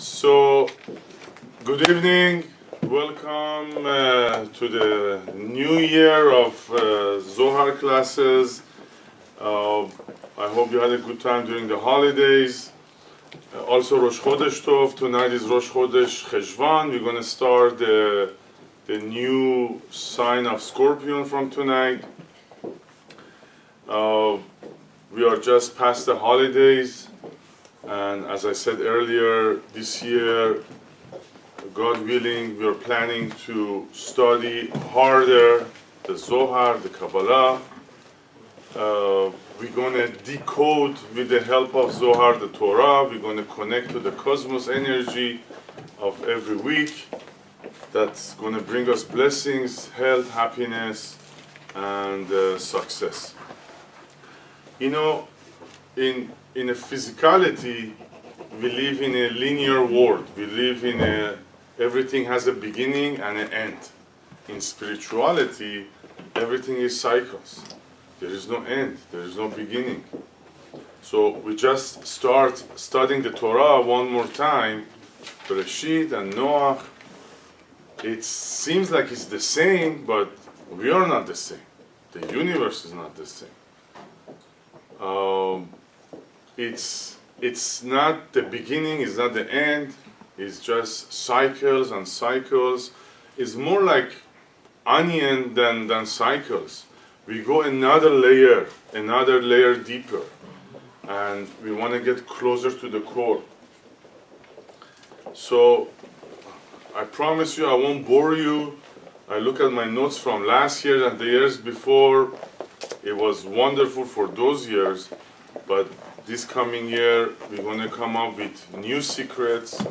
So, good evening. Welcome to the new year of Zohar classes. I hope you had a good time during the holidays. Also, Rosh Chodesh Tov. Tonight is Rosh Chodesh Cheshvan. We're going to start the new sign of Scorpion from tonight. We are just past the holidays. And as I said earlier, this year, God willing, we are planning to study harder the Zohar, the Kabbalah. We're going to decode with the help of Zohar the Torah. We're going to connect to the cosmos energy of every week. That's going to bring us blessings, health, happiness, and success. You know, in a physicality, we live in a linear world. We live in everything has a beginning and an end. In spirituality, everything is cycles. There is no end, there is no beginning. So we just start studying the Torah one more time, Bereshit and Noach. It seems like it's the same, but we are not the same. The universe is not the same. It's not the beginning, it's not the end, it's just cycles and cycles. It's more like onion than cycles. We go another layer deeper, and we want to get closer to the core. So I promise you I won't bore you. I look at my notes from last year and the years before. It was wonderful for those years, but this coming year, we're going to come up with new secrets,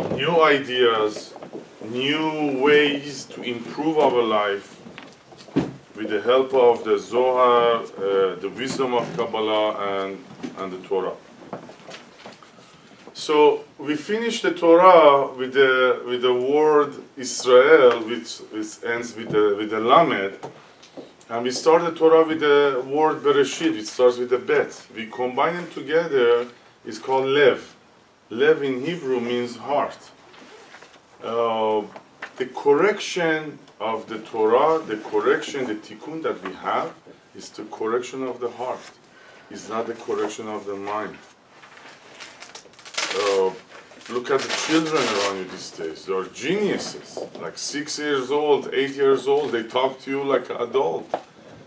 new ideas, new ways to improve our life with the help of the Zohar, the wisdom of Kabbalah, and the Torah. So we finished the Torah with the word Israel, which ends with the Lamed. And we start the Torah with the word Bereshit, which starts with a bet. We combine them together, it's called Lev. Lev in Hebrew means heart. The correction of the Torah, the tikkun that we have, is the correction of the heart. It's not the correction of the mind. Look at the children around you these days. They are geniuses. Like 6 years old, 8 years old, they talk to you like an adult.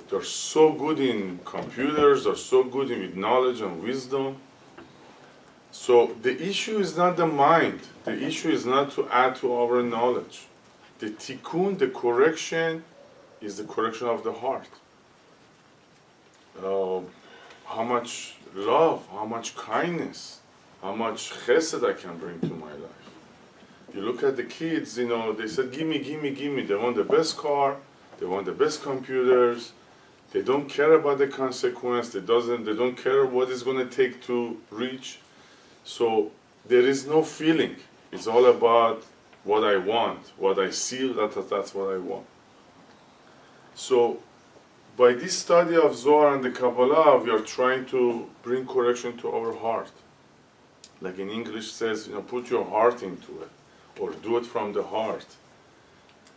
They're so good in computers, they're so good with knowledge and wisdom. So the issue is not the mind. The issue is not to add to our knowledge. The tikkun, the correction, is the correction of the heart. How much love, how much kindness, how much chesed I can bring to my life. You look at the kids, you know, they said, gimme. They want the best car, they want the best computers. They don't care about the consequence. They don't care what it's going to take to reach. So there is no feeling. It's all about what I want, what I see, that's what I want. So by this study of Zohar and the Kabbalah, we are trying to bring correction to our heart. Like in English says, put your heart into it, or do it from the heart.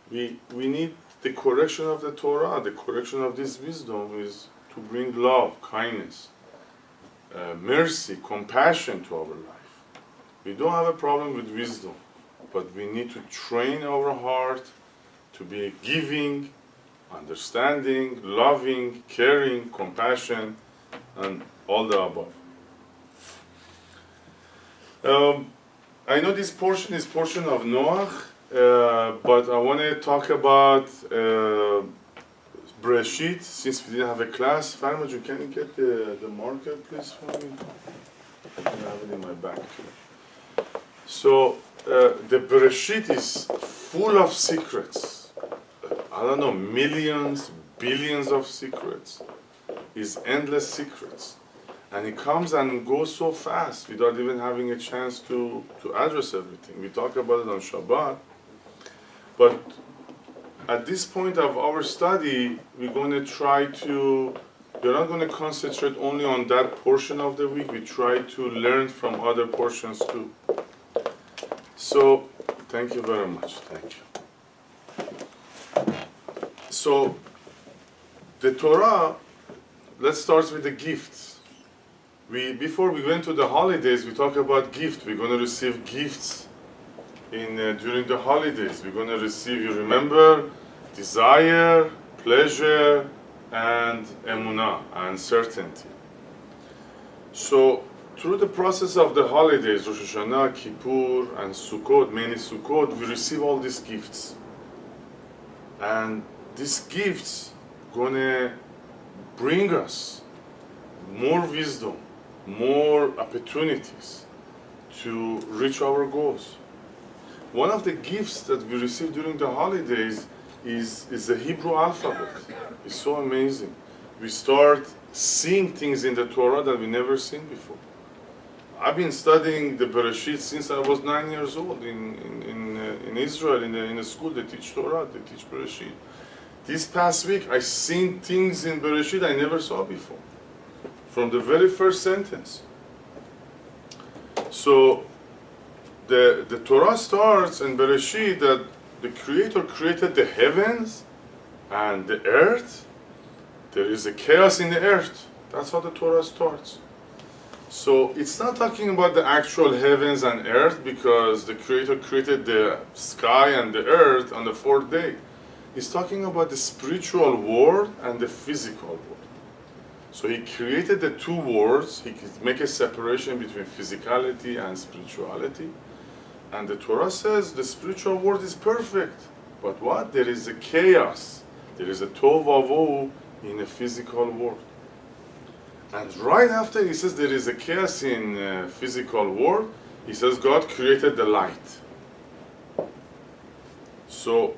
We need the correction of the Torah, the correction of this wisdom is to bring love, kindness, mercy, compassion to our life. We don't have a problem with wisdom, but we need to train our heart to be giving, understanding, loving, caring, compassion, and all the above. I know this portion is portion of Noach, but I want to talk about Bereshit, since we didn't have a class. Farmaj, can you get the marker, please, for me? I have it in my bag, too. So, the Bereshit is full of secrets. I don't know, millions, billions of secrets. It's endless secrets. And it comes and goes so fast without even having a chance to address everything. We talk about it on Shabbat. But at this point of our study, we're not going to concentrate only on that portion of the week. We try to learn from other portions too. So, thank you very much. Thank you. So, the Torah, let's start with the gifts. Before we went to the holidays, we talk about gift. We're going to receive gifts during the holidays. We're going to receive, you remember, desire, pleasure, and emunah, and certainty. So, through the process of the holidays, Rosh Hashanah, Kippur, and Sukkot, mainly Sukkot, we receive all these gifts. And these gifts gonna bring us more wisdom, more opportunities to reach our goals. One of the gifts that we receive during the holidays is the Hebrew alphabet. It's so amazing. We start seeing things in the Torah that we never seen before. I've been studying the Bereshit since I was 9 years old in Israel, in the school. They teach Torah, they teach Bereshit. This past week, I seen things in Bereshit I never saw before, from the very first sentence. So, the Torah starts in Bereshit that the Creator created the heavens and the earth. There is a chaos in the earth. That's how the Torah starts. So it's not talking about the actual heavens and earth, because the Creator created the sky and the earth on the fourth day. He's talking about the spiritual world and the physical world. So he created the two worlds. He could make a separation between physicality and spirituality. And the Torah says the spiritual world is perfect. But what? There is a chaos. There is a tohu vavohu in the physical world. And right after he says there is a chaos in physical world, he says God created the light. So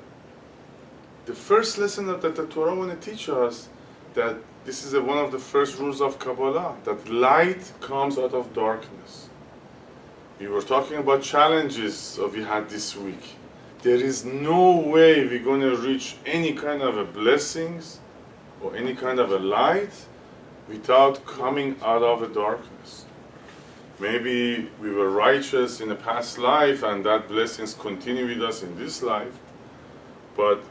the first lesson that the Torah want to teach us, that this is one of the first rules of Kabbalah, that light comes out of darkness. We were talking about challenges we had this week. There is no way we're going to reach any kind of a blessings or any kind of a light without coming out of the darkness. Maybe we were righteous in a past life and that blessings continue with us in this life. But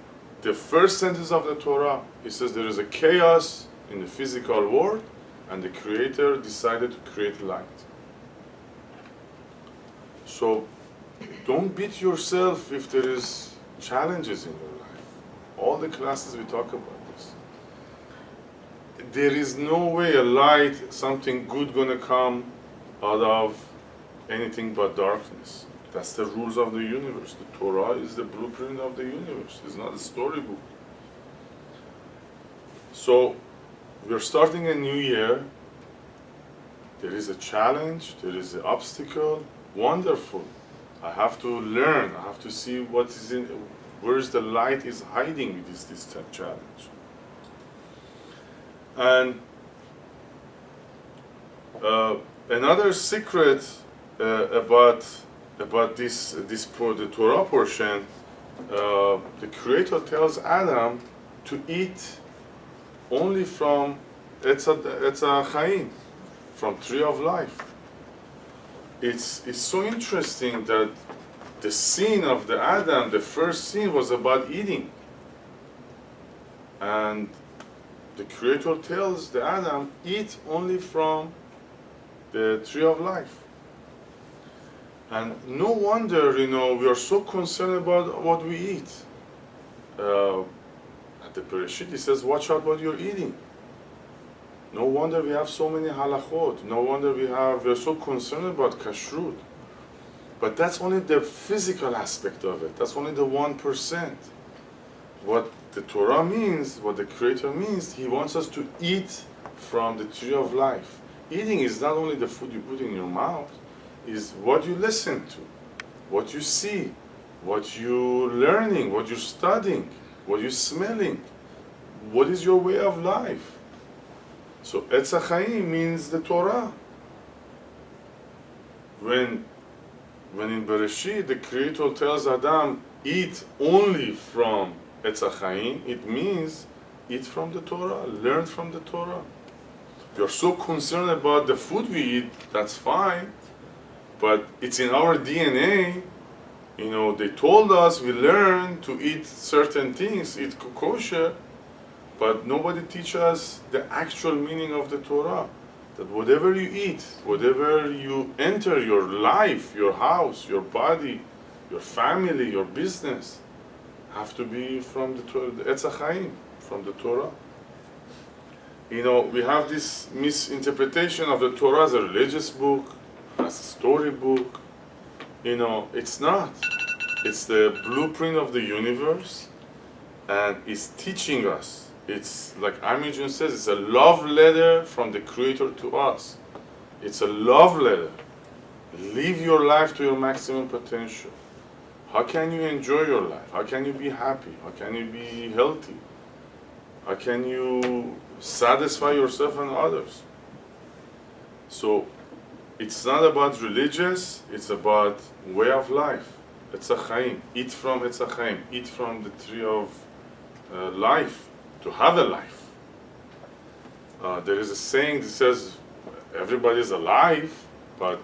the first sentence of the Torah, it says there is a chaos in the physical world and the Creator decided to create light. So don't beat yourself if there is challenges in your life. All the classes we talk about this. There is no way a light, something good gonna come out of anything but darkness. That's the rules of the universe. The Torah is the blueprint of the universe. It's not a storybook. So we're starting a new year. There is a challenge, there is an obstacle. Wonderful. I have to learn. I have to see what is where is the light is hiding with this challenge. And another secret about the Torah portion, the Creator tells Adam to eat only from Etz HaChaim, from tree of life. It's so interesting that the sin of the Adam, the first sin, was about eating. And the Creator tells the Adam, eat only from the tree of life. And no wonder, we are so concerned about what we eat. At the Bereshit, he says, watch out what you're eating. No wonder we have so many halachot. No wonder we're so concerned about kashrut. But that's only the physical aspect of it. That's only the 1%. What the Torah means, what the Creator means, He wants us to eat from the tree of life. Eating is not only the food you put in your mouth, is what you listen to, what you see, what you're learning, what you're studying, what you're smelling, what is your way of life. So Etz HaChaim means the Torah. When in Bereshit the Creator tells Adam, eat only from Etz HaChaim, it means eat from the Torah, learn from the Torah. You're so concerned about the food we eat, that's fine, but it's in our DNA You know, they told us we learn to eat certain things, eat kosher, but nobody teach us the actual meaning of the Torah. That whatever you eat, whatever you enter your life, your house, your body, your family, your business, have to be from the Torah, the Etz HaChaim, from the Torah. You know, we have this misinterpretation of the Torah as a religious book, as a storybook. You know, it's not. It's the blueprint of the universe, and it's teaching us. It's like Armijun says, it's a love letter from the Creator to us. It's a love letter. Live your life to your maximum potential. How can you enjoy your life? How can you be happy? How can you be healthy? How can you satisfy yourself and others? So it's not about religious, it's about way of life. Etz HaChaim. Eat from Etz HaChaim. Eat from the tree of life, to have a life. There is a saying that says everybody is alive, but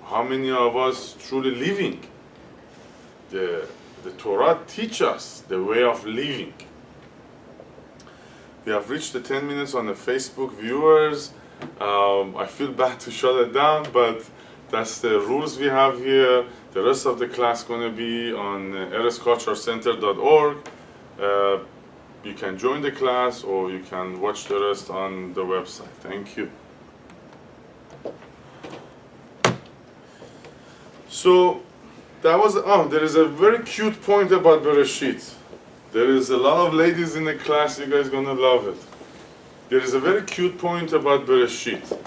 how many of us truly living? The Torah teaches us the way of living. We have reached the 10 minutes on the Facebook viewers. I feel bad to shut it down, but that's the rules we have here. The rest of the class is going to be on eresculturecenter.org. You can join the class or you can watch the rest on the website. Thank you. So that was, there is a very cute point about Bereshit. There is a lot of ladies in the class, you guys are going to love it. There is a very cute point about Bereshit.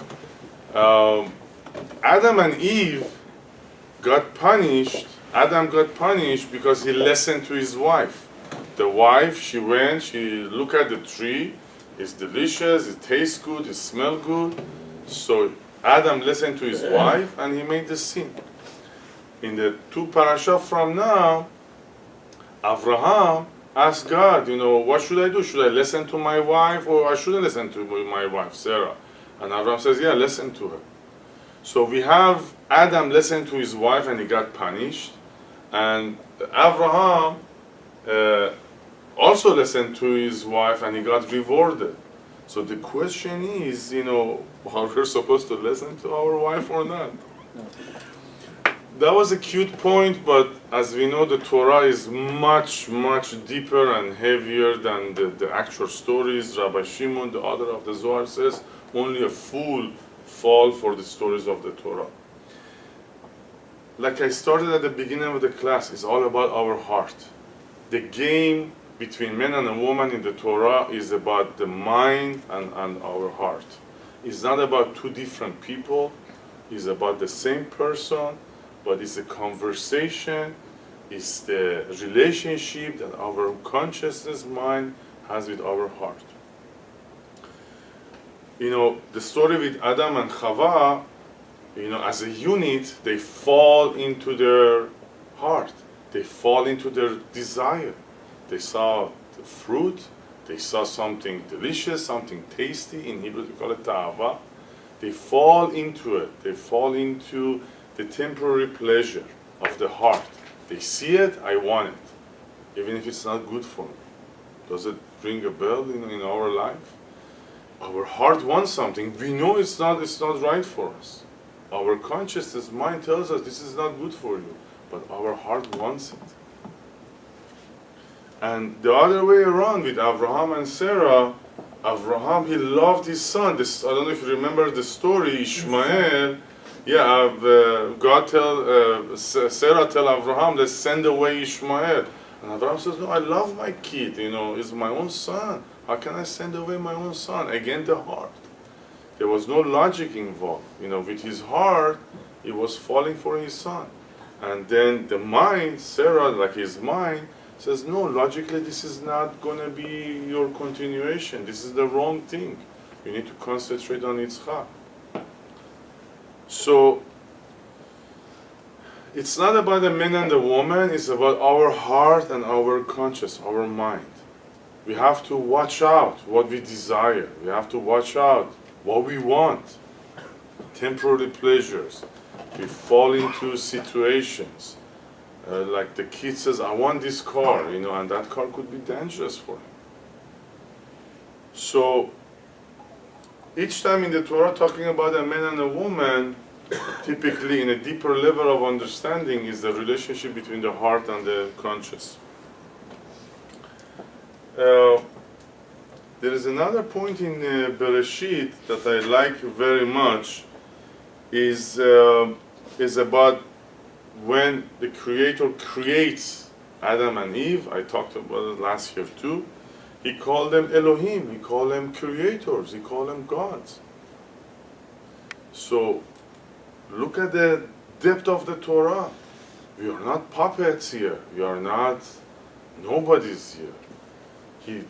Adam and Eve got punished. Adam got punished because he listened to his wife. The wife, she went, she looked at the tree. It's delicious, it tastes good, it smells good. So Adam listened to his wife and he made the sin. In the 2 parasha from now, Abraham asked God, you know, what should I do? Should I listen to my wife or I shouldn't listen to my wife, Sarah? And Abraham says, yeah, listen to her. So we have Adam listen to his wife and he got punished. And Abraham also listened to his wife and he got rewarded. So the question is, you know, are we supposed to listen to our wife or not? That was a cute point, but as we know, the Torah is much, much deeper and heavier than the actual stories. Rabbi Shimon, the author of the Zohar, says only a fool fall for the stories of the Torah. Like I started at the beginning of the class, it's all about our heart. The game between man and a woman in the Torah is about the mind and our heart. It's not about two different people. It's about the same person, but it's a conversation. It's the relationship that our consciousness mind has with our heart. You know, the story with Adam and Chava, you know, as a unit, they fall into their heart. They fall into their desire. They saw the fruit. They saw something delicious, something tasty. In Hebrew, they call it ta'ava. They fall into it. They fall into the temporary pleasure of the heart. They see it, I want it, even if it's not good for me. Does it ring a bell in our life? Our heart wants something. We know it's not right for us. Our consciousness mind tells us this is not good for you, but our heart wants it. And the other way around with Abraham and Sarah, Abraham, he loved his son. I don't know if you remember the story, Ishmael. Yeah, God Sarah tell Abraham, let's send away Ishmael. And Abraham says, no, I love my kid, you know, it's my own son. How can I send away my own son? Again, the heart. There was no logic involved. You know, with his heart, he was falling for his son. And then the mind, Sarah, like his mind, says, no, logically this is not going to be your continuation. This is the wrong thing. You need to concentrate on Yitzchak. So, it's not about the man and the woman, it's about our heart and our conscience, our mind. We have to watch out what we desire. We have to watch out what we want. Temporary pleasures. We fall into situations. Like the kid says, I want this car, and that car could be dangerous for him. So each time in the Torah talking about a man and a woman, typically in a deeper level of understanding is the relationship between the heart and the conscious. There is another point in Bereshit that I like very much, is about when the Creator creates Adam and Eve. I talked about it last year too. He called them Elohim, he called them creators, he called them gods. So look at the depth of the Torah. We are not puppets here. We are not nobodies here.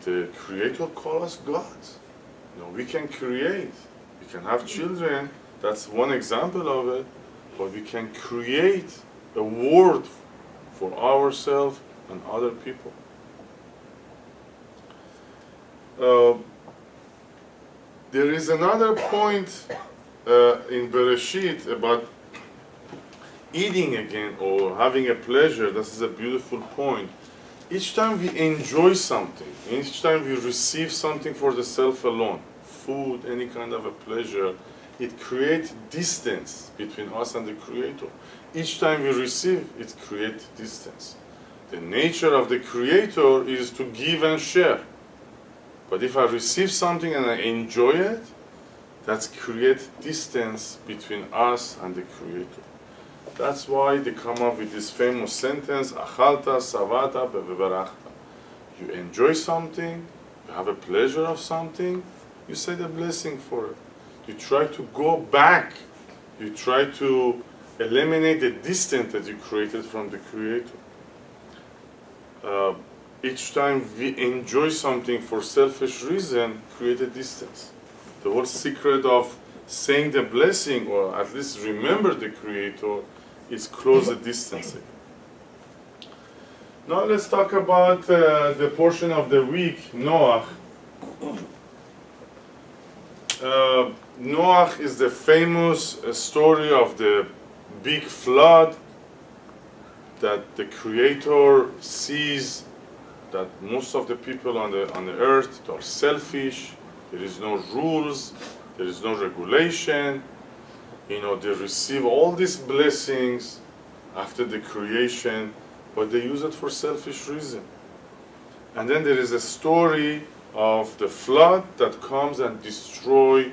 The Creator calls us gods. We can create. We can have children. That's one example of it. But we can create a world for ourselves and other people. There is another point in Bereshit about eating again or having a pleasure. This is a beautiful point. Each time we enjoy something, each time we receive something for the self alone, food, any kind of a pleasure, it creates distance between us and the Creator. Each time we receive, it creates distance. The nature of the Creator is to give and share. But if I receive something and I enjoy it, that creates distance between us and the Creator. That's why they come up with this famous sentence, Achalta, Savata, Bevebarachta. You enjoy something, you have a pleasure of something, you say the blessing for it. You try to go back, you try to eliminate the distance that you created from the Creator. Each time we enjoy something for selfish reason, create a distance. The whole secret of saying the blessing, or at least remember the Creator, is close the distance. Now let's talk about the portion of the week, Noach. Noach is the famous story of the big flood, that the Creator sees that most of the people on the earth are selfish. There is no rules, there is no regulation. They receive all these blessings after the creation, but they use it for selfish reason. And then there is a story of the flood that comes and destroy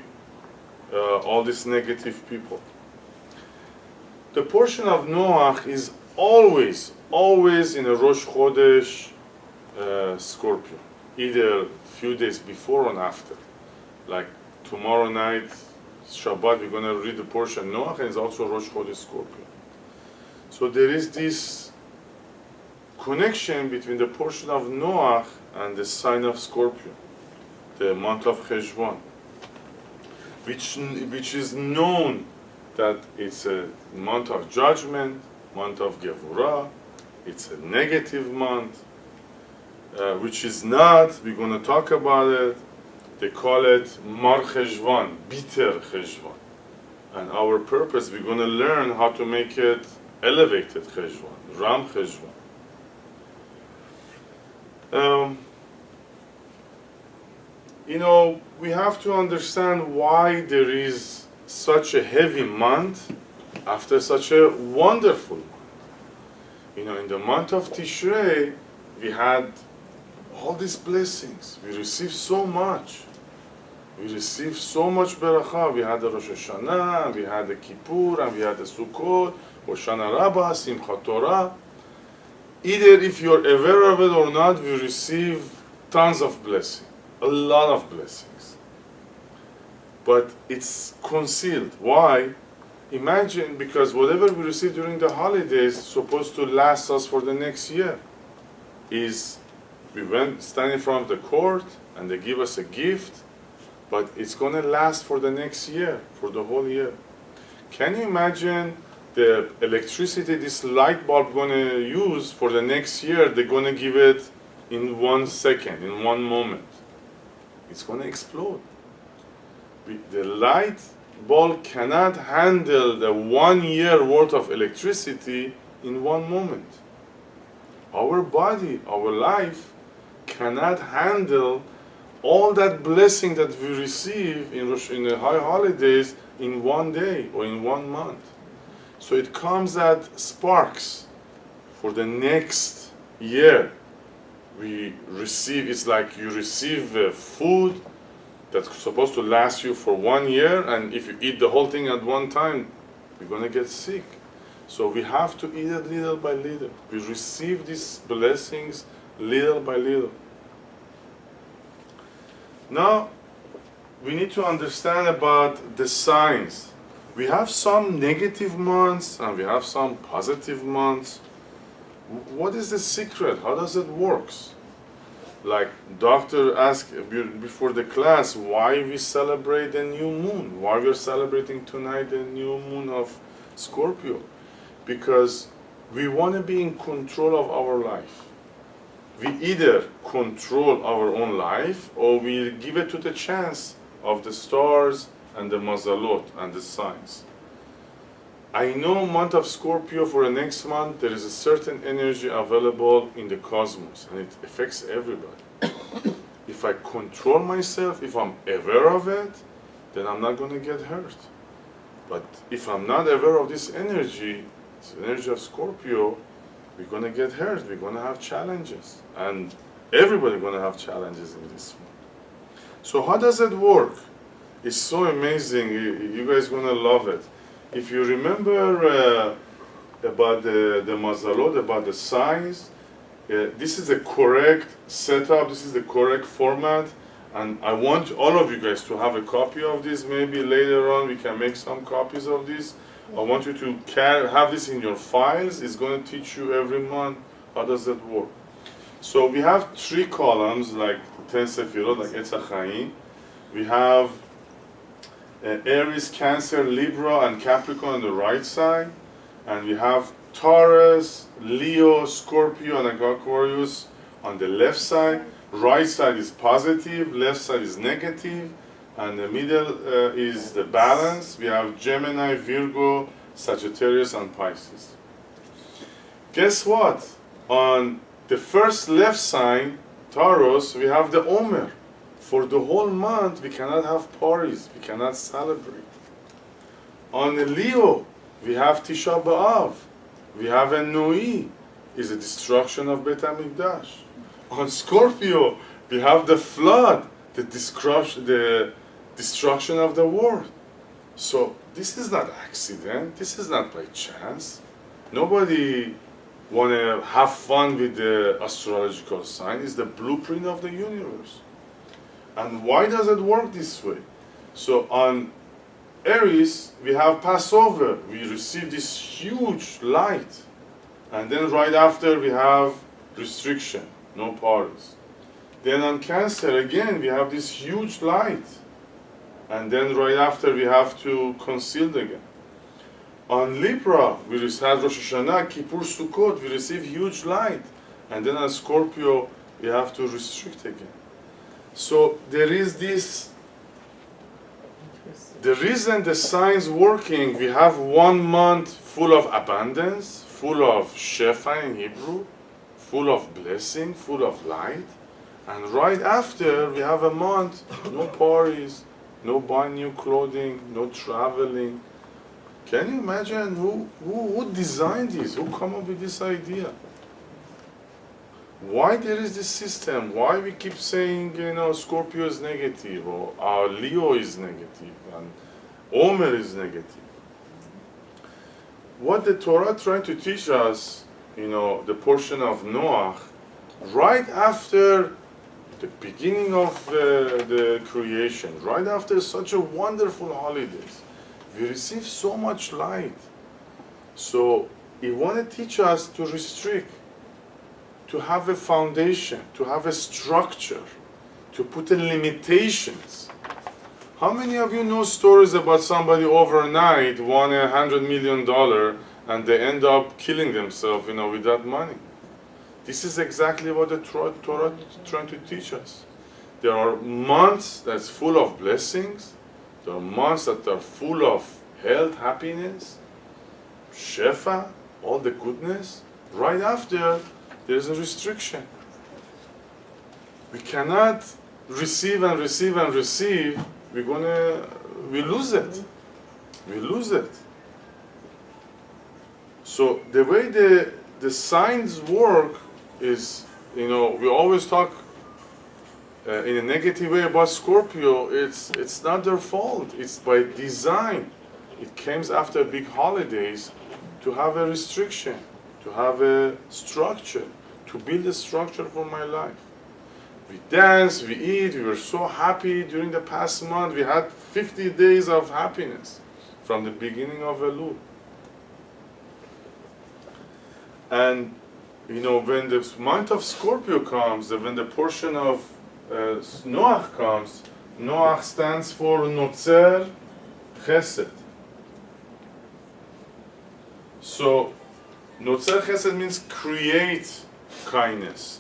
all these negative people. The portion of Noach is always in a Rosh Chodesh Scorpio, either a few days before or after. Like tomorrow night, Shabbat, we're going to read the portion Noach, and it's also Rosh Chodesh Scorpio. So there is this connection between the portion of Noach and the sign of Scorpio, the month of Cheshvan, which is known that it's a month of judgment, month of Gevurah, it's a negative month, which is not, we're going to talk about it. They call it Mar Cheshvan, bitter Cheshvan. And our purpose, we're going to learn how to make it elevated Cheshvan, Ram Cheshvan. We have to understand why there is such a heavy month after such a wonderful month. In the month of Tishrei, we had all these blessings. We received so much. We received so much beracha. We had the Rosh Hashanah, we had the Kippur, and we had the Sukkot, Hoshana Rabbah, Simchat Torah. Either if you're aware of it or not, we receive tons of blessings, a lot of blessings. But it's concealed. Why? Imagine, because whatever we receive during the holidays is supposed to last us for the next year. We went stand in front of the court and they give us a gift, but it's going to last for the next year, for the whole year. Can you imagine the electricity this light bulb going to use for the next year? They're going to give it in 1 second, in 1 moment. It's going to explode. The light bulb cannot handle the 1 year worth of electricity in 1 moment. Our body, our life, cannot handle all that blessing that we receive in the high holidays in one day or in 1 month. So it comes at sparks for the next year. We receive, it's like you receive food that's supposed to last you for 1 year, and if you eat the whole thing at one time, you're going to get sick. So we have to eat it little by little. We receive these blessings little by little. Now, we need to understand about the signs. We have some negative months and we have some positive months. What is the secret? How does it work? Like doctor asked before the class, why we celebrate the new moon? Why we're celebrating tonight the new moon of Scorpio? Because we want to be in control of our life. We either control our own life or we give it to the chance of the stars and the mazalot and the signs. I know month of Scorpio for the next month, there is a certain energy available in the cosmos and it affects everybody. If I control myself, if I'm aware of it, then I'm not going to get hurt. But if I'm not aware of this energy of Scorpio, we're going to get hurt, we're going to have challenges. And everybody's going to have challenges in this one. So how does it work? It's so amazing, you guys are going to love it. If you remember about the mazalot, about the signs, this is the correct setup, this is the correct format, and I want all of you guys to have a copy of this. Maybe later on we can make some copies of this. I want you to have this in your files. It's going to teach you every month how does it work. So we have 3 columns like 10 Sefirot, like Etz HaChaim. We have Aries, Cancer, Libra, and Capricorn on the right side. And we have Taurus, Leo, Scorpio, and Aquarius on the left side. Right side is positive, left side is negative, and the middle is the balance. We have Gemini, Virgo, Sagittarius, and Pisces. Guess what? On the first left sign, Taurus, we have the Omer. For the whole month, we cannot have parties, we cannot celebrate. On the Leo, we have Tisha B'Av. We have a Nui, is the destruction of Beit HaMikdash. On Scorpio, we have the flood, the destruction of the world. So this is not accident, this is not by chance. Nobody want to have fun with the astrological sign. It's the blueprint of the universe. And why does it work this way? So on Aries, we have Passover. We receive this huge light. And then right after, we have restriction, no parties. Then on Cancer, again, we have this huge light. And then right after, we have to conceal again. On Libra, we have Rosh Hashanah, Kippur, Sukkot, we receive huge light. And then on Scorpio, we have to restrict again. So there is this, the reason the signs working, we have 1 month full of abundance, full of shefa in Hebrew, full of blessing, full of light. And right after, we have a month, no parties, no buying new clothing, no traveling. Can you imagine who designed this? Who come up with this idea? Why there is this system? Why we keep saying, Scorpio is negative, or Leo is negative, and Omer is negative? What the Torah trying to teach us, the portion of Noah, right after the beginning of the creation, right after such a wonderful holidays, we receive so much light. So he want to teach us to restrict, to have a foundation, to have a structure, to put in limitations. How many of you know stories about somebody overnight won $100 million and they end up killing themselves, with that money? This is exactly what the Torah is trying to teach us. There are months that's full of blessings. There are months that are full of health, happiness, shefa, all the goodness. Right after, there's a restriction. We cannot receive and receive and receive. We lose it. We lose it. So the way the signs work is, we always talk in a negative way about Scorpio. It's not their fault. It's by design. It comes after big holidays to have a restriction, to have a structure, to build a structure for my life. We dance, we eat, we were so happy during the past month. We had 50 days of happiness from the beginning of Elul. And when the month of Scorpio comes, when the portion of Noach comes, Noach stands for Notzer Chesed. So Notzer Chesed means create kindness.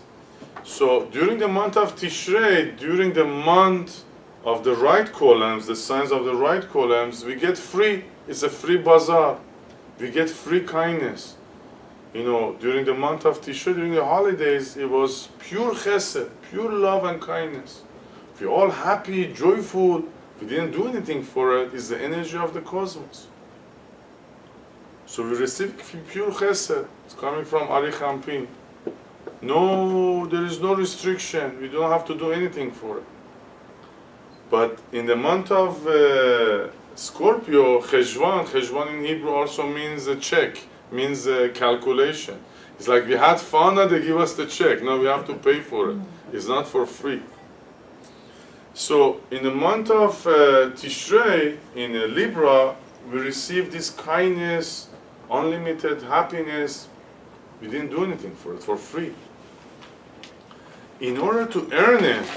So during the month of Tishrei, during the month of the right columns, the signs of the right columns, we get free. It's a free bazaar. We get free kindness. During the month of Tishrei, during the holidays, it was pure chesed, pure love and kindness. We're all happy, joyful. We didn't do anything for it. It's the energy of the cosmos. So we receive pure chesed. It's coming from Ari Champin. No, there is no restriction. We don't have to do anything for it. But in the month of Scorpio, Cheshvan in Hebrew also means a check, means a calculation. It's like we had fun and they give us the check. Now we have to pay for it. It's not for free. So in the month of Tishrei, in Libra, we receive this kindness, unlimited happiness. We didn't do anything for it, for free. In order to earn it,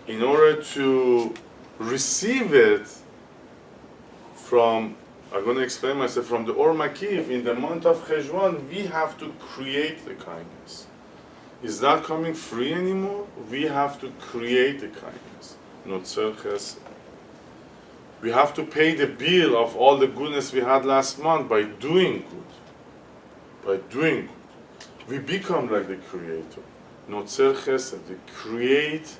in order to receive it from, I'm going to explain myself, from the Or Makiv, in the month of Cheshvan, we have to create the kindness. It's not coming free anymore. We have to create the kindness. Notzer Chesed. We have to pay the bill of all the goodness we had last month by doing good. By doing good. We become like the Creator. Notzer Chesed. We create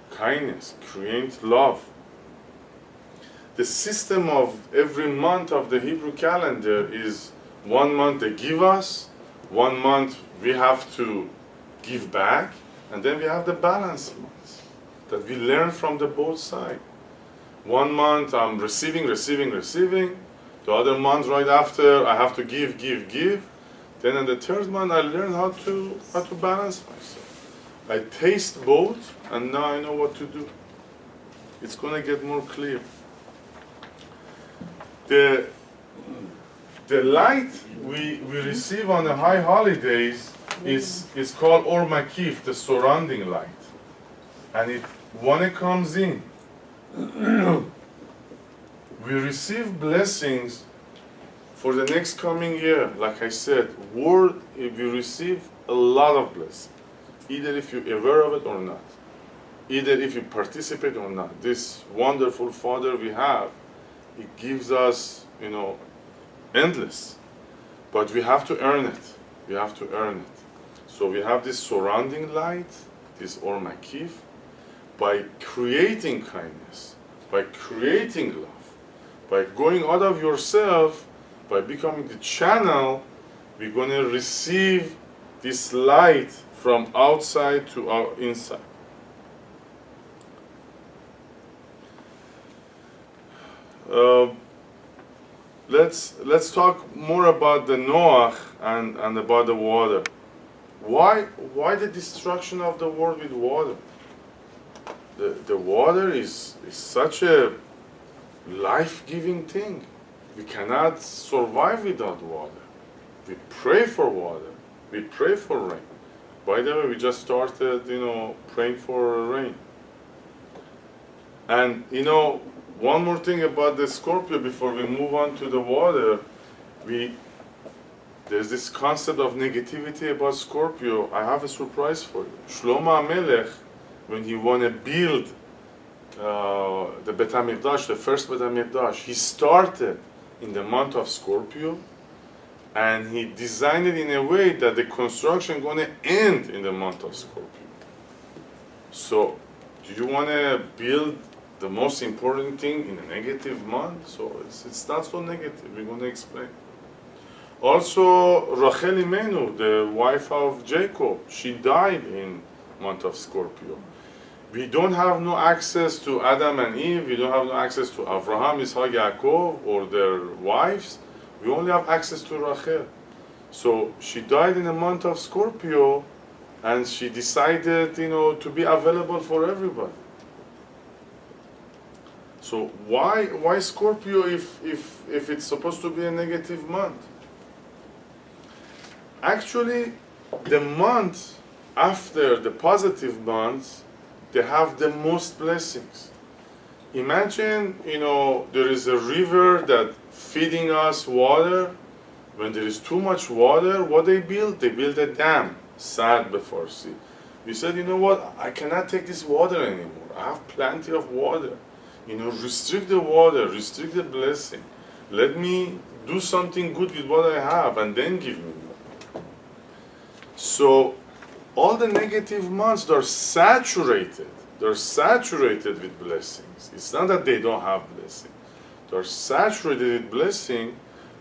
kindness, create love. The system of every month of the Hebrew calendar is 1 month they give us, 1 month we have to give back, and then we have the balanced months that we learn from the both sides. 1 month I'm receiving. The other month right after I have to give. Then in the third month I learn how to balance myself. I taste both, and now I know what to do. It's going to get more clear. The light we receive on the high holidays is called Or Makif, the surrounding light. And when it comes in, we receive blessings for the next coming year. Like I said, we receive a lot of blessings. Either if you're aware of it or not. Either if you participate or not. This wonderful Father we have, He gives us, endless. But we have to earn it. We have to earn it. So we have this surrounding light, this Or Makif, by creating kindness, by creating love, by going out of yourself, by becoming the channel, we're going to receive this light from outside to our inside. Let's talk more about the Noach and about the water. Why the destruction of the world with water? The water is such a life-giving thing. We cannot survive without water. We pray for water. We pray for rain. By the way, we just started, praying for rain. And, one more thing about the Scorpio before we move on to the water. There's this concept of negativity about Scorpio. I have a surprise for you. Shlomo HaMelech, when he wanted to build the Bet HaMikdash, the first Bet HaMikdash, he started in the month of Scorpio, And he designed it in a way that the construction going to end in the month of Scorpio. So, do you want to build the most important thing in a negative month? So it's not so negative. We're going to explain. Also, Rachel Imenu, the wife of Jacob, she died in month of Scorpio. We don't have no access to Adam and Eve. We don't have no access to Abraham, Isaac, Yaakov, or their wives. We only have access to Rachel. So she died in the month of Scorpio, and she decided, to be available for everybody. So why Scorpio if it's supposed to be a negative month? Actually, the month after the positive months, they have the most blessings. Imagine, there is a river that feeding us water. When there is too much water, what they build? They build a dam, Sad before sea. We said, you know what? I cannot take this water anymore. I have plenty of water. Restrict the water, restrict the blessing. Let me do something good with what I have, and then give me more. So, all the negative months, they're saturated. They're saturated with blessings. It's not that they don't have blessing. They're saturated with blessing,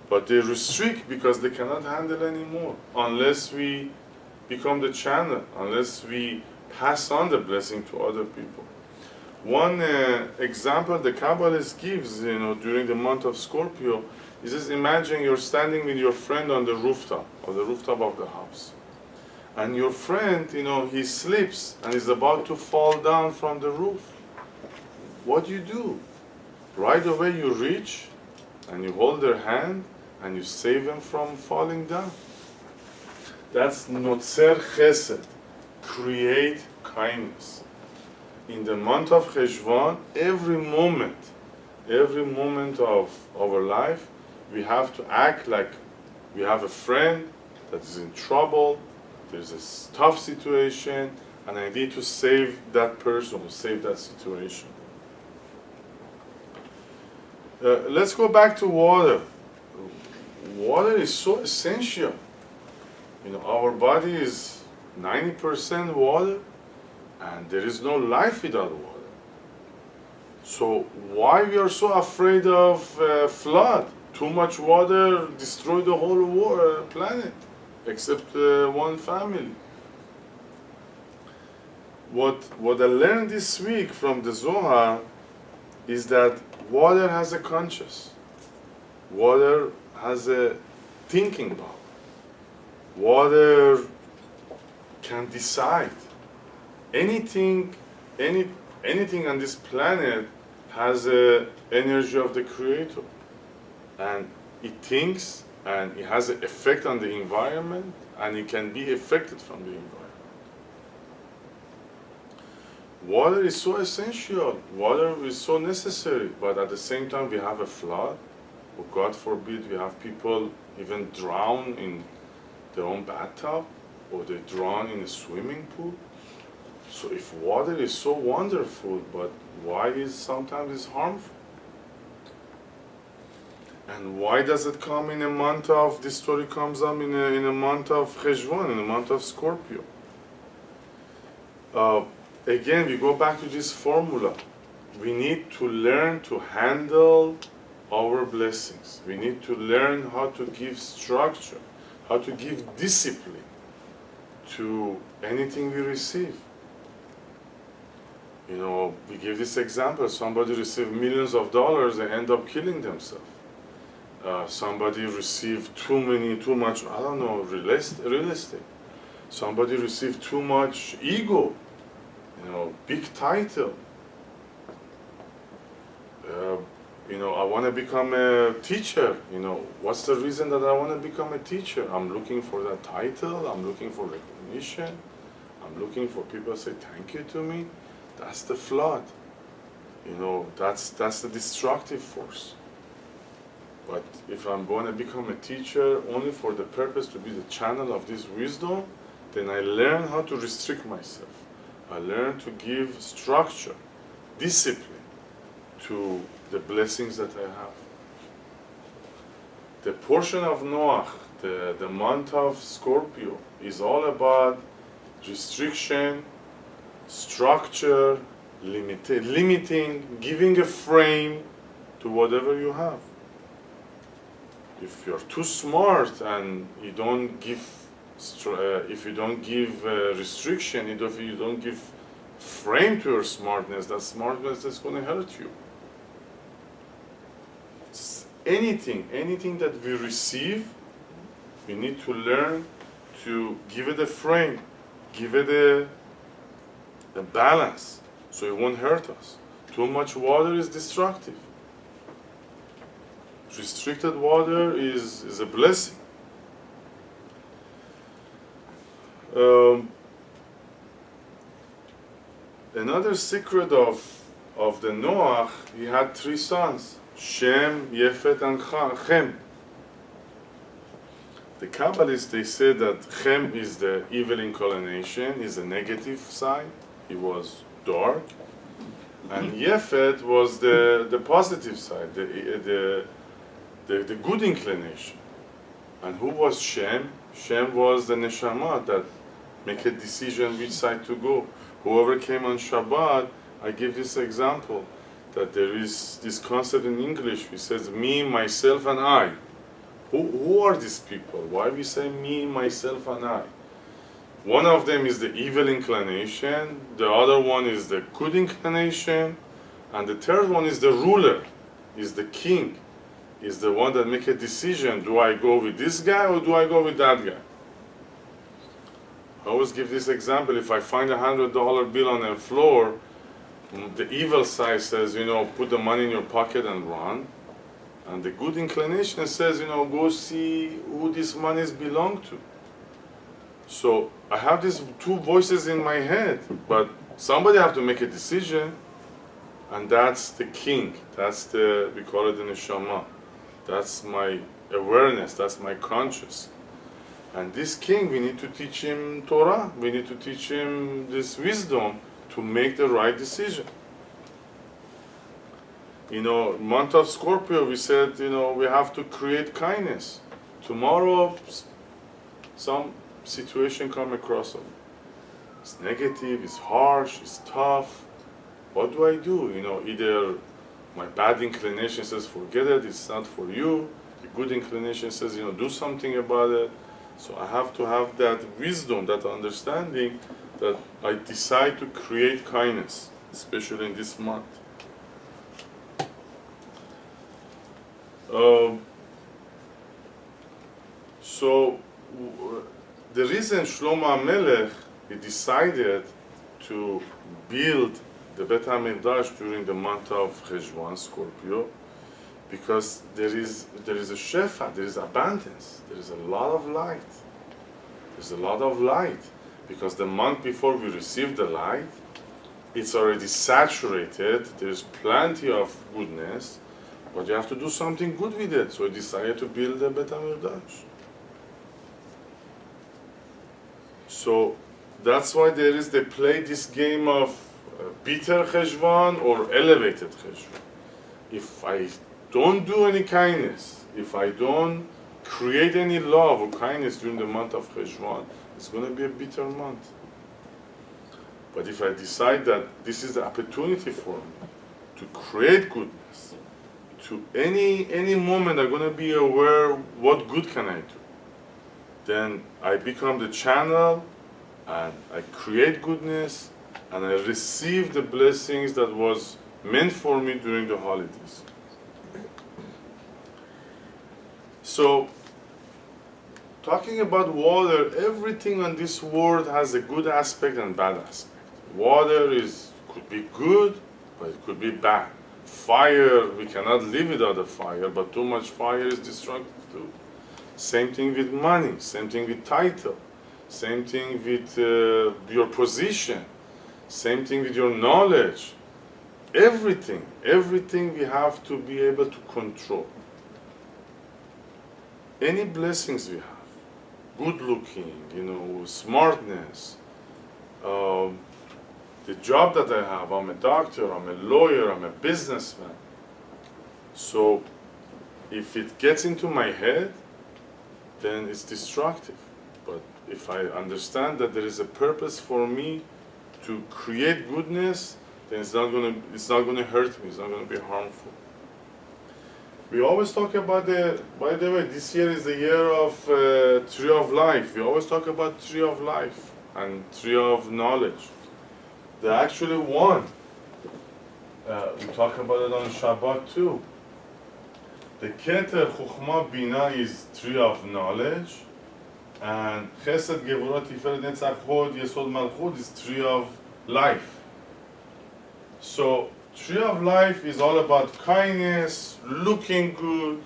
but they restrict because they cannot handle anymore unless we become the channel, unless we pass on the blessing to other people. One example the Kabbalist gives, during the month of Scorpio, is just imagine you're standing with your friend on the rooftop of the house. And your friend, he slips and is about to fall down from the roof. What do you do? Right away you reach and you hold their hand and you save them from falling down. That's Notzer Chesed, create kindness. In the month of Cheshvan, every moment of our life, we have to act like we have a friend that is in trouble, there's a tough situation, and I need to save that person, save that situation. Let's go back to water. Water is so essential. Our body is 90% water, and there is no life without water. So why we are so afraid of flood? Too much water destroyed the whole planet, except one family. What I learned this week from the Zohar is that water has a conscience. Water has a thinking power. Water can decide. Anything on this planet has the energy of the Creator, and it thinks, and it has an effect on the environment, and it can be affected from the environment. Water is so essential. Water is so necessary, but at the same time, we have a flood, or God forbid, we have people even drown in their own bathtub, or they drown in a swimming pool. So if water is so wonderful, but why is sometimes it's harmful? And why does it come in a month of, this story comes up in a month of Cheshvan, in a month of Scorpio? Again, we go back to this formula. We need to learn to handle our blessings. We need to learn how to give structure, how to give discipline to anything we receive. We give this example. Somebody received millions of dollars, they end up killing themselves. Somebody received too much, real estate. Somebody received too much ego, big title. I want to become a teacher. What's the reason that I want to become a teacher? I'm looking for that title. I'm looking for recognition. I'm looking for people to say thank you to me. That's the flood. That's the destructive force. But if I'm going to become a teacher only for the purpose to be the channel of this wisdom, then I learn how to restrict myself. I learn to give structure, discipline to the blessings that I have. The portion of Noach the month of Scorpio is all about restriction, structure, limiting, giving a frame to whatever you have. If you're too smart and you don't give, if you don't give restriction, if you don't give frame to your smartness, that smartness is going to hurt you. It's anything that we receive, we need to learn to give it a frame, give it a balance, so it won't hurt us. Too much water is destructive. Restricted water is a blessing. Another secret of the Noah, he had 3 sons, Shem, Yefet, and Chem. The Kabbalists, they say that Chem is the evil incarnation, is the negative side. He was dark. And Yefet was the positive side, the good inclination. And who was Shem? Shem was the neshama that make a decision which side to go. Whoever came on Shabbat, I give this example, that there is this concept in English which says me, myself, and I. Who are these people? Why we say me, myself, and I? One of them is the evil inclination, the other one is the good inclination, and the third one is the ruler, is the king, is the one that make a decision, do I go with this guy or do I go with that guy? I always give this example, if I find $100 bill on the floor, the evil side says, put the money in your pocket and run. And the good inclination says, go see who these monies belong to. So I have these 2 voices in my head, but somebody have to make a decision, and that's the king. That's we call it the neshama. That's my awareness, that's my conscious. And this king, we need to teach him Torah. We need to teach him this wisdom to make the right decision. Month of Scorpio, we said, we have to create kindness. Tomorrow, some situation come across us. It's negative, it's harsh, it's tough. What do I do? Either my bad inclination says, forget it, it's not for you. The good inclination says, do something about it. So I have to have that wisdom, that understanding, that I decide to create kindness, especially in this month. The reason Shlomo HaMelech, he decided to build the Beit HaMikdash during the month of Cheshvan, Scorpio, because there is a shefa, there is abundance, there is a lot of light. There's a lot of light, because the month before we receive the light, it's already saturated, there's plenty of goodness, but you have to do something good with it. So I decided to build the Beit HaMikdash. So that's why they play this game of bitter Cheshvan or elevated Cheshvan. If I don't do any kindness, if I don't create any love or kindness during the month of Cheshvan, it's going to be a bitter month. But if I decide that this is the opportunity for me to create goodness, to any moment I'm going to be aware what good can I do, then I become the channel and I create goodness and I receive the blessings that was meant for me during the holidays. So, talking about water, everything on this world has a good aspect and bad aspect. Water could be good, but it could be bad. Fire, we cannot live without a fire, but too much fire is destructive too. Same thing with money, same thing with title, same thing with your position, same thing with your knowledge. Everything we have to be able to control. Any blessings we have, good looking, smartness, the job that I have, I'm a doctor, I'm a lawyer, I'm a businessman. So if it gets into my head, then it's destructive. But if I understand that there is a purpose for me to create goodness, then it's not gonna hurt me. It's not gonna be harmful. We always talk about by the way, this year is the year of Tree of Life. We always talk about Tree of Life and Tree of Knowledge. They're actually one. We talk about it on Shabbat too. The Keter Chokhmah Bina is Tree of Knowledge, and Chesed Gevurah Tiferet Netzach Hod Yesod Malchut is Tree of Life. So Tree of Life is all about kindness, looking good,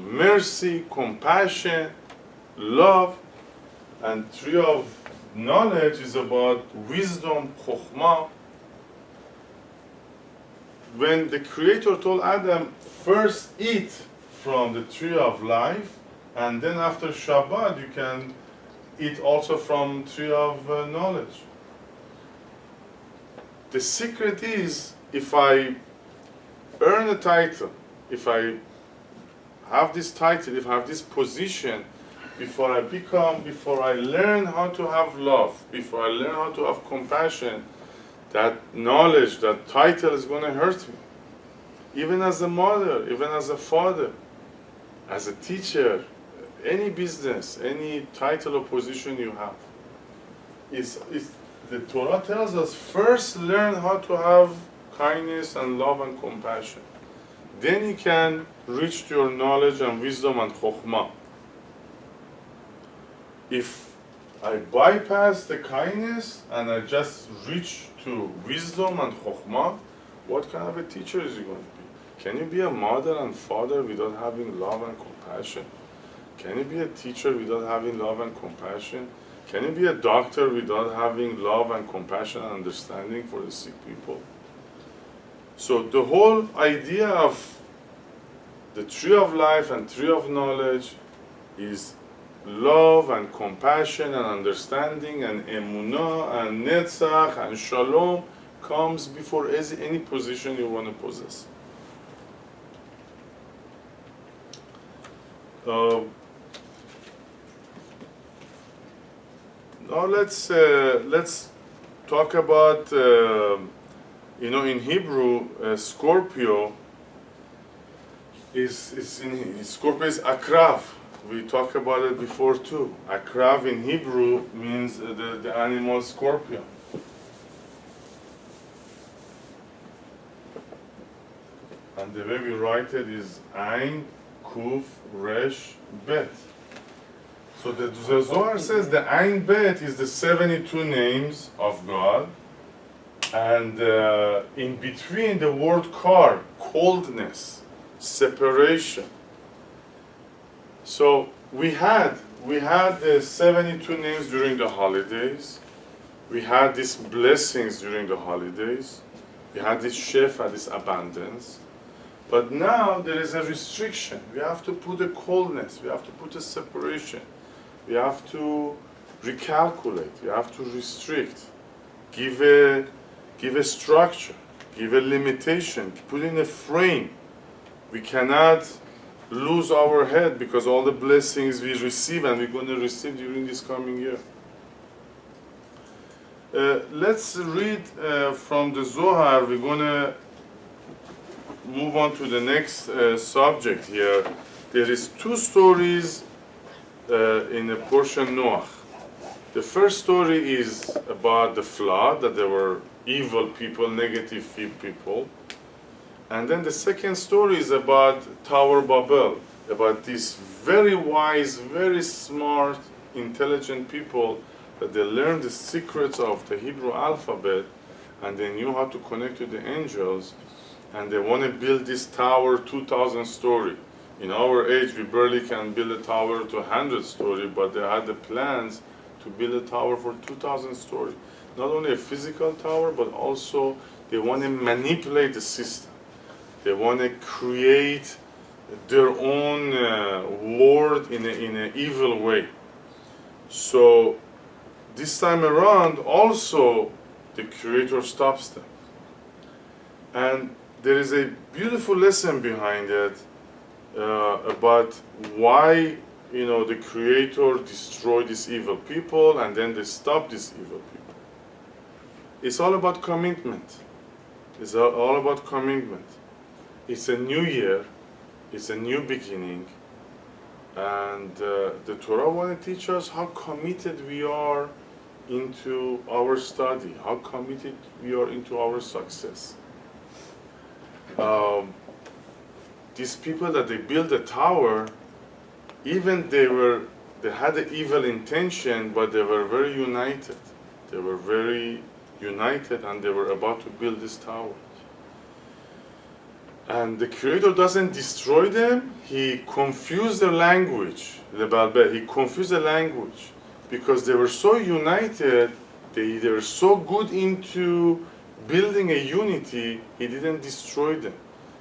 mercy, compassion, love, and Tree of Knowledge is about wisdom, chokhmah. When the Creator told Adam, first eat from the Tree of Life, and then after Shabbat you can eat also from Tree of Knowledge. The secret is, if I earn a title, if I have this title, if I have this position, before I learn how to have love, before I learn how to have compassion, that knowledge, that title is going to hurt me. Even as a mother, even as a father, as a teacher, any business, any title or position you have. The Torah tells us, first learn how to have kindness and love and compassion. Then you can reach to your knowledge and wisdom and chokhmah. If I bypass the kindness and I just reach to wisdom and chokhmah, what kind of a teacher is you going to be? Can you be a mother and father without having love and compassion? Can you be a teacher without having love and compassion? Can you be a doctor without having love and compassion and understanding for the sick people? So the whole idea of the Tree of Life and Tree of Knowledge is love and compassion and understanding and emunah and netzach and shalom comes before any position you want to possess. Now let's talk about in Hebrew Scorpio Scorpio is akrav. We talked about it before too. Akrav in Hebrew means the animal scorpion. And the way we write it is Ain, Kuf, Resh, Bet. So the Zohar says the Ain Bet is the 72 names of God, and in between the word kar, coldness, separation. So we had the 72 names during the holidays. We had these blessings during the holidays. We had this shefa, this abundance. But now there is a restriction. We have to put a coldness. We have to put a separation. We have to recalculate. We have to restrict. Give a structure. Give a limitation. Put in a frame. We cannot lose our head because all the blessings we receive and we're going to receive during this coming year. Let's read from the Zohar. We're going to move on to the next subject here. There is two stories in the portion Noah. The first story is about the flood, that there were evil people, negative people. And then the second story is about Tower Babel, about these very wise, very smart, intelligent people that they learned the secrets of the Hebrew alphabet and they knew how to connect to the angels, and they want to build this tower 2,000 story. In our age, we barely can build a tower to 100 story, but they had the plans to build a tower for 2,000 story. Not only a physical tower, but also they want to manipulate the system. They want to create their own world in an evil way. So this time around, also, the Creator stops them. And there is a beautiful lesson behind it. about why the Creator destroyed these evil people and then they stopped these evil people. It's all about commitment. It's all about commitment. It's a new year. It's a new beginning. And the Torah wants to teach us how committed we are into our study, how committed we are into our success. These people that they built a tower, even they had an evil intention, but they were very united. They were very united and they were about to build this tower. And the Creator doesn't destroy them, He confused the language, He confused the language, because they were so united, they were so good into building a unity, He didn't destroy them.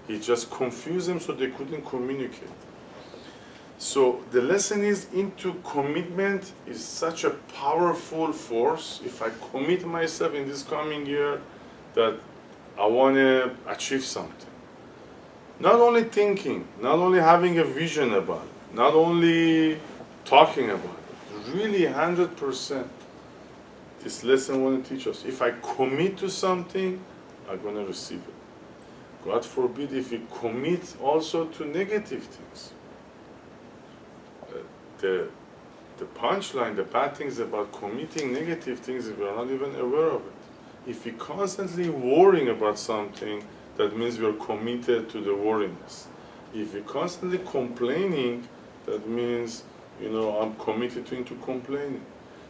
He just confused them so they couldn't communicate. So the lesson is, into commitment is such a powerful force. If I commit myself in this coming year that I want to achieve something, not only thinking, not only having a vision about it, not only talking about it, really 100%. This lesson want to teach us. If I commit to something, I'm going to receive it. God forbid if we commit also to negative things. The punchline, the bad things about committing negative things, we are not even aware of it. If we constantly worrying about something, that means we are committed to the worriness. If we're constantly complaining, that means, I'm committed into complaining.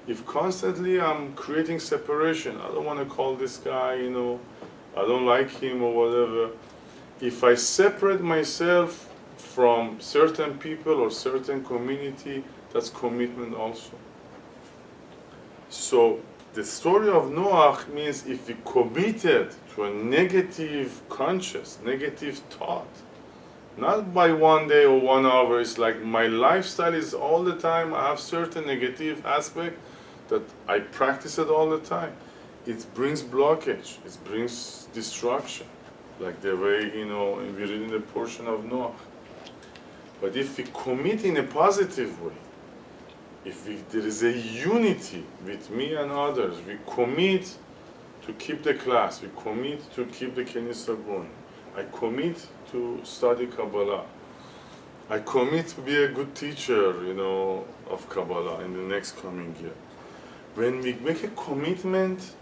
If constantly I'm creating separation, I don't want to call this guy, I don't like him or whatever. If I separate myself from certain people or certain community, that's commitment also. So the story of Noah means if we committed to a negative conscious, negative thought, not by one day or 1 hour, it's like my lifestyle is all the time, I have certain negative aspect that I practice it all the time. It brings blockage, it brings destruction, like the way, we read in the portion of Noah. But if we commit in a positive way, if there is a unity with me and others, we commit to keep the class, we commit to keep the Kenisa going, I commit to study Kabbalah, I commit to be a good teacher, of Kabbalah in the next coming year. When we make a commitment,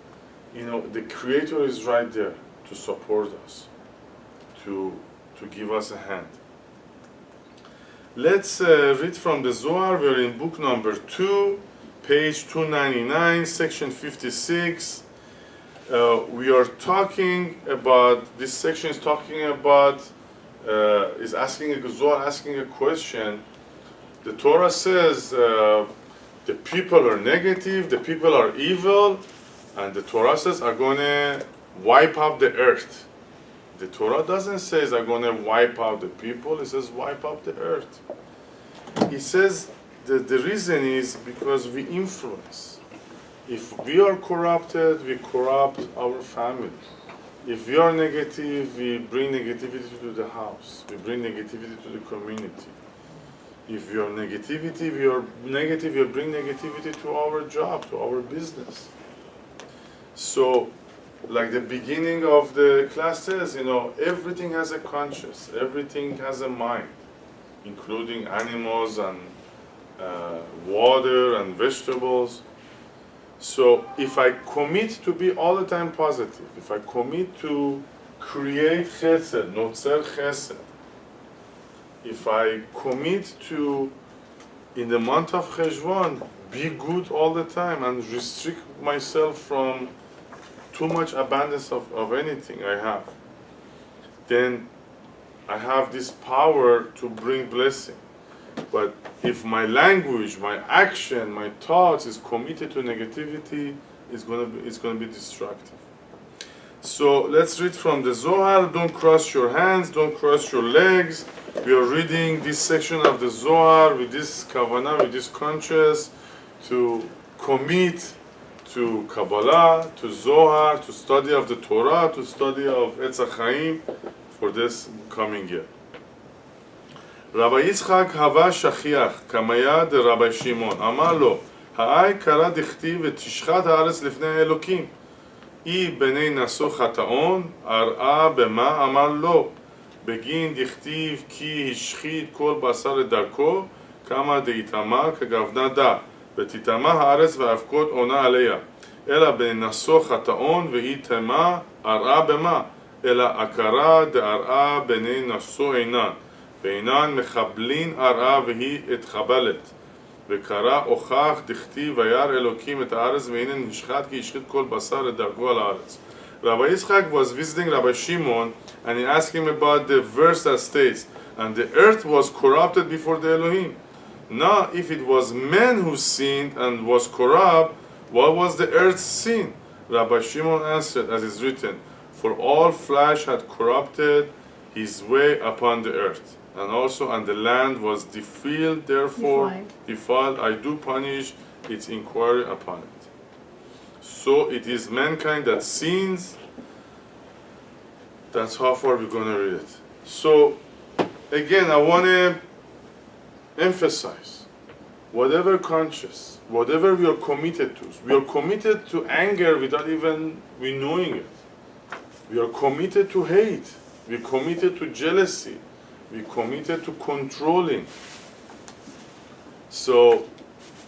the Creator is right there to support us, to give us a hand. Let's read from the Zohar. We're in book number 2, page 299, section 56. We are talking about, this section is talking about, Zohar asking a question. The Torah says the people are negative, the people are evil, and the Torah says are going to wipe out the earth. The Torah doesn't say I'm going to wipe out the people, it says wipe out the earth. It says that the reason is because we influence. If we are corrupted, we corrupt our family. If we are negative, we bring negativity to the house. We bring negativity to the community. If we are negative, we bring negativity to our job, to our business. So, like the beginning of the class says, everything has a conscience, everything has a mind, including animals and water and vegetables. So if I commit to be all the time positive, if I commit to create chesed, notzer chesed, if I commit to, in the month of Cheshvan, be good all the time and restrict myself from too much abundance of anything I have, then I have this power to bring blessing. But if my language, my action, my thoughts is committed to negativity, it's going to be destructive. So let's read from the Zohar. Don't cross your hands, don't cross your legs. We are reading this section of the Zohar with this kavanah, with this conscience, to commit to Kabbalah, to Zohar, to study of the Torah, to study of Etz HaChaim for this coming year. רבי יצחק הווה שכיח, כמיה דרבי שמעון. אמר לו, האי קרא דכתיב ותשחט הארץ לפני האלוקים. אי בני נשוא חטאון, ארעה במה? אמר לו, בגין דכתיב כי השחית כל בשר לדרכו, כמה דהיטמא כגוונה דה, ותיטמא הארץ ואבקות עונה עליה. אלא בנשוא חטאון והיא תמה, ארעה במה? אלא עקרה דארעה בני נשוא עינן, ואינן מחבלין ארעה והיא אתחבלת. וקרא הוכח דכתיב וירא אלוקים את הארץ והנה נשחט כי השחית כל בשר לדרכו על הארץ. Rabbi Yitzchak was visiting Rabbi Shimon and he asked him about the verse that states, and the earth was corrupted before the Elohim. Now, if it was man who sinned and was corrupt, what was the earth's sin? Rabbi Shimon answered, as is written, for all flesh had corrupted his way upon the earth. And also, and the land was defiled, therefore defiled, I do punish its inquiry upon it. So it is mankind that sins. That's how far we're going to read it. So, again, I want to emphasize, whatever conscious, whatever we are committed to, we are committed to anger without even we knowing it. We are committed to hate. We're committed to jealousy. We're committed to controlling. So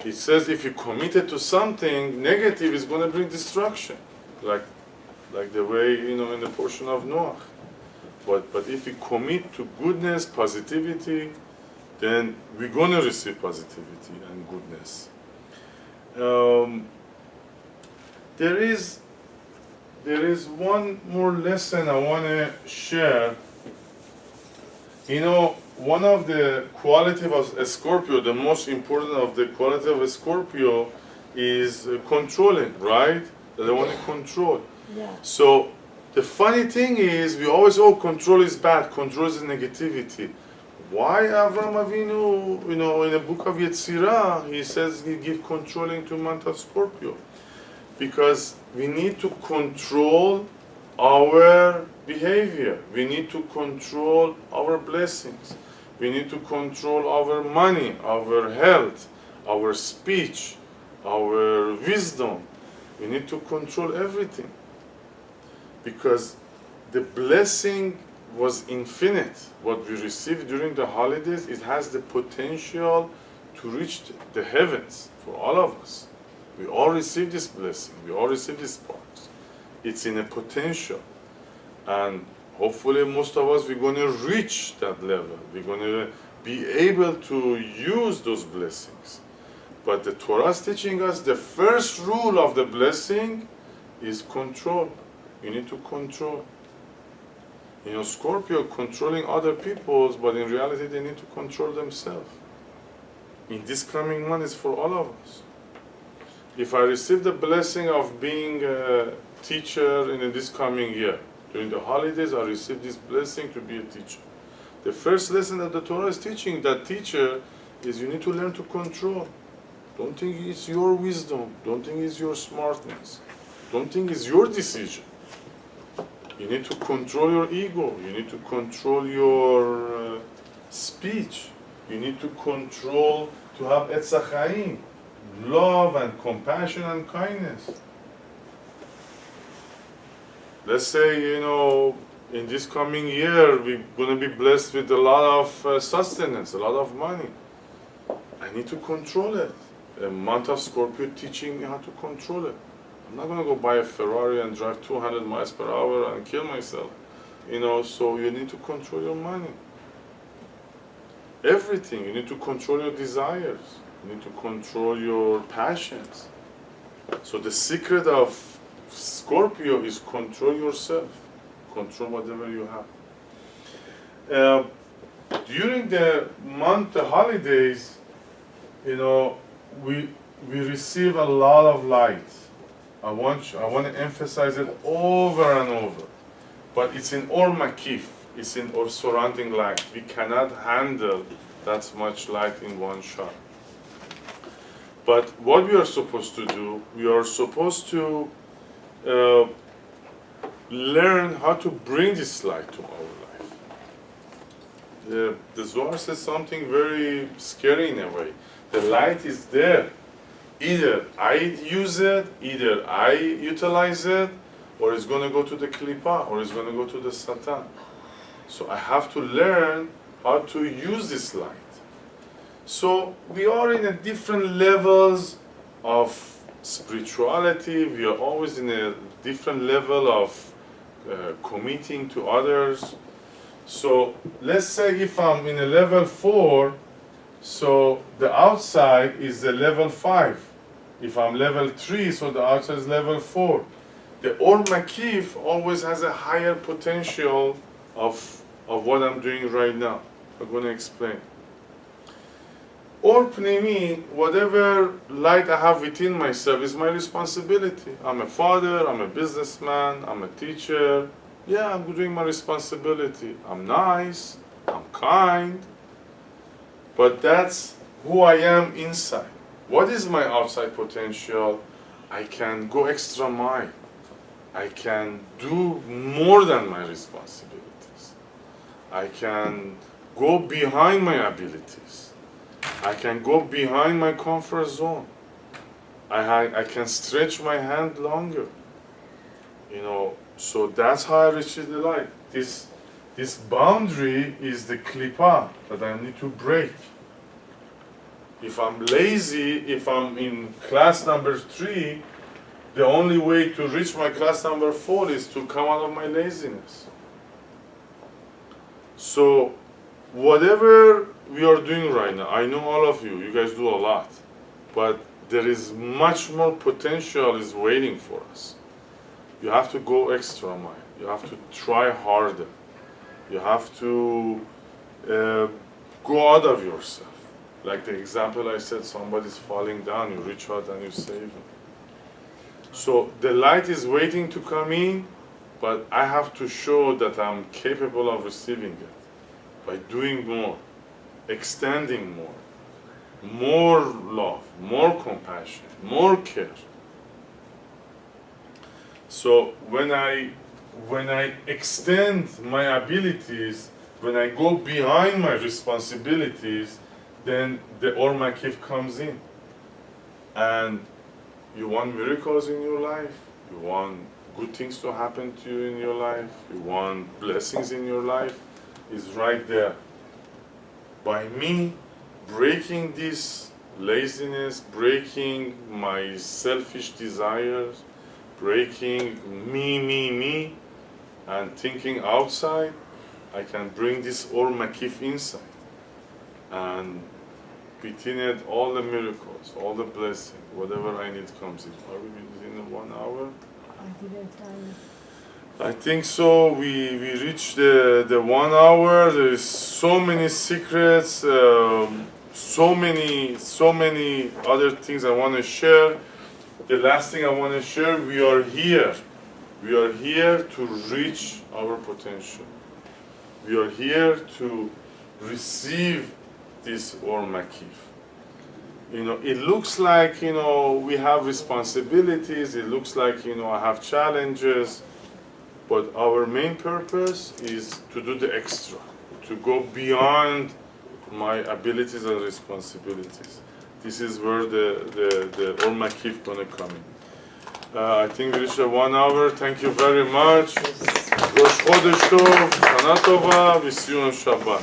it says if you're committed to something negative, it's going to bring destruction, like the way in the portion of Noah. But if you commit to goodness, positivity, then we're going to receive positivity and goodness. There is one more lesson I want to share. One of the qualities of a Scorpio, the most important of the quality of a Scorpio is controlling, right? That they want to control. Yeah. So the funny thing is, we always, control is bad, control is negativity. Why Avram Avinu, in the book of Yetzirah, he says he give controlling to month of Scorpio? Because we need to control our behavior. We need to control our blessings. We need to control our money, our health, our speech, our wisdom. We need to control everything. Because the blessing was infinite. What we received during the holidays, it has the potential to reach the heavens for all of us. We all receive this blessing. We all receive these sparks. It's in a potential. And hopefully most of us, we're going to reach that level. We're going to be able to use those blessings. But the Torah is teaching us the first rule of the blessing is control. You need to control. Scorpio controlling other peoples, but in reality they need to control themselves. In this coming month is for all of us. If I receive the blessing of being a teacher in this coming year, during the holidays I receive this blessing to be a teacher. The first lesson that the Torah is teaching that teacher is you need to learn to control. Don't think it's your wisdom. Don't think it's your smartness. Don't think it's your decision. You need to control your ego. You need to control your speech. You need to control, to have etz chaim, love and compassion and kindness. Let's say, in this coming year, we're going to be blessed with a lot of sustenance, a lot of money. I need to control it. A month of Scorpio teaching me how to control it. I'm not going to go buy a Ferrari and drive 200 miles per hour and kill myself. So you need to control your money. Everything. You need to control your desires. You need to control your passions. So the secret of Scorpio is control yourself. Control whatever you have. During the month, the holidays, we receive a lot of light. I want to emphasize it over and over. But it's in our makif, it's in our surrounding light. We cannot handle that much light in one shot. But what we are supposed to do, we are supposed to learn how to bring this light to our life. the Zohar says something very scary in a way. The light is there. Either I use it, either I utilize it, or it's going to go to the klipa, or it's going to go to the satan. So I have to learn how to use this light. So we are in a different levels of spirituality. We are always in a different level of committing to others. So let's say if I'm in a level 4, so the outside is the level 5. If I'm level 3, so the outside is level 4. The Or Makif always has a higher potential of what I'm doing right now. I'm going to explain. Or Pnimi, whatever light I have within myself is my responsibility. I'm a father, I'm a businessman, I'm a teacher. Yeah, I'm doing my responsibility. I'm nice, I'm kind, but that's who I am inside. What is my outside potential? I can go extra mile. I can do more than my responsibilities. I can go behind my abilities. I can go behind my comfort zone. I can stretch my hand longer. You know, so that's how I reach the light. This boundary is the klipa that I need to break. If I'm lazy, if I'm in class number 3, the only way to reach my class number 4 is to come out of my laziness. So whatever we are doing right now, I know all of you guys do a lot, but there is much more potential is waiting for us. You have to go extra mile. You have to try harder. You have to go out of yourself. Like the example I said, somebody's falling down, you reach out and you save him. So the light is waiting to come in, but I have to show that I'm capable of receiving it by doing more, extending more love, more compassion, more care. So when I extend my abilities, when I go behind my responsibilities, then the Or Makif comes in. And you want miracles in your life, you want good things to happen to you in your life, you want blessings in your life, is right there. By me breaking this laziness, breaking my selfish desires, breaking me, and thinking outside, I can bring this Or Makif inside. And between it, all the miracles, all the blessing, whatever I need comes in. Are we within 1 hour? I think so. We reached the 1 hour. There is so many secrets, so many other things I want to share. The last thing I want to share, we are here. We are here to reach our potential. We are here to receive this Or Makif. You know, it looks like, you know, we have responsibilities, it looks like, you know, I have challenges, but our main purpose is to do the extra, to go beyond my abilities and responsibilities. This is where the Or Makif gonna come in. I think we reached 1 hour. Thank you very much. Rosh Chodesh Tov, Shana Tova, we see you on Shabbat.